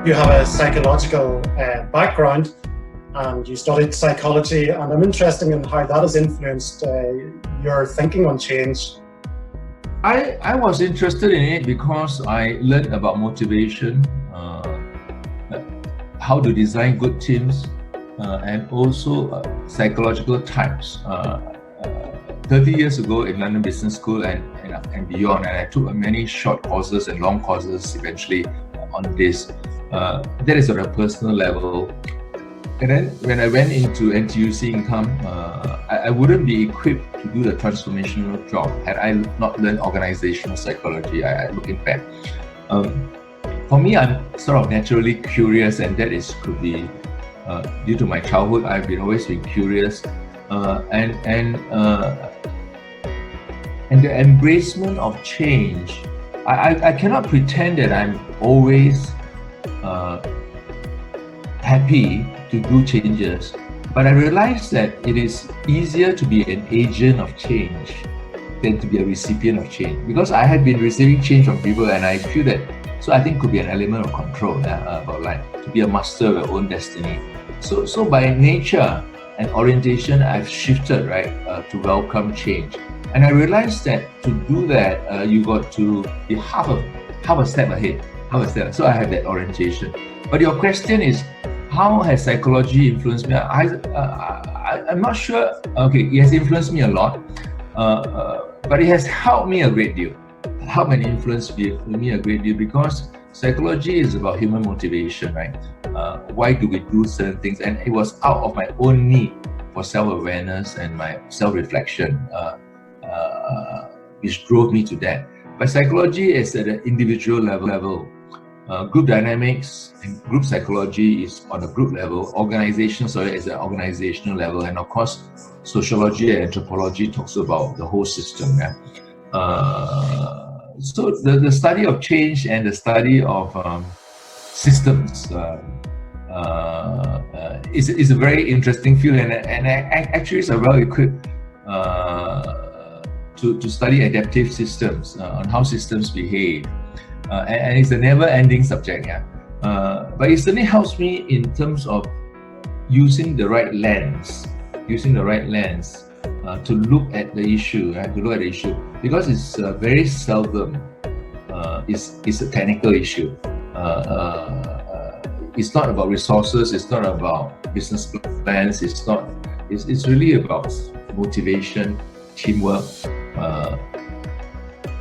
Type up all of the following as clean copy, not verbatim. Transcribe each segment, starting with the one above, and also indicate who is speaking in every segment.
Speaker 1: you have a psychological background and you studied psychology, and I'm interested in how that has influenced your thinking on change.
Speaker 2: I was interested in it because I learned about motivation, how to design good teams, and also psychological types. 30 years ago in London Business School and beyond, and I took many short courses and long courses eventually on this. That is at a personal level. And then when I went into NTUC Income, I wouldn't be equipped to do the transformational job had I not learned organizational psychology. Looking back, for me, I'm sort of naturally curious, and that could be due to my childhood. I've always been curious, and the embracement of change. I cannot pretend that I'm always happy to do changes, but I realized that it is easier to be an agent of change than to be a recipient of change, because I have been receiving change from people, and I feel that, so I think could be an element of control about life, to be a master of your own destiny. So by nature and orientation, I've shifted to welcome change, and I realized that to do that, you got to be half a step ahead, So I have that orientation. But your question is, how has psychology influenced me? I'm not sure. Okay, it has influenced me a lot, but it has helped me a great deal. Helped and influenced me a great deal, because psychology is about human motivation, right? Why do we do certain things? And it was out of my own need for self-awareness and my self-reflection, which drove me to that. But psychology is at an individual level. Group dynamics and group psychology is on a group level. Organization, is an organizational level. And of course, sociology and anthropology talks about the whole system. Yeah? So the study of change and the study of systems is a very interesting field, and actuaries are well equipped to study adaptive systems, on how systems behave. And it's a never-ending subject, but it certainly helps me in terms of using the right lens to look at the issue, because it's very seldom it's a technical issue. It's not about resources, it's not about business plans, it's really about motivation, teamwork,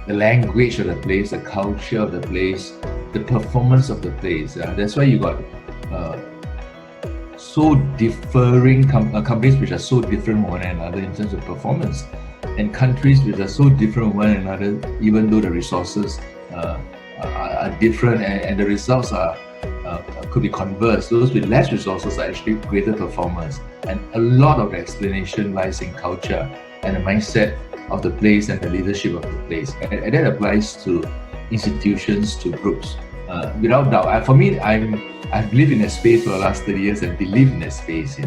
Speaker 2: the language of the place, the culture of the place, the performance of the place. That's why you got so differing companies which are so different from one another in terms of performance, and countries which are so different from one another, even though the resources are different, and the results could be converse. Those with less resources are actually greater performers, and a lot of the explanation lies in culture and the mindset of the place and the leadership of the place, and that applies to institutions, to groups, without doubt. For me, I've lived in a space for the last 30 years and believe in that space.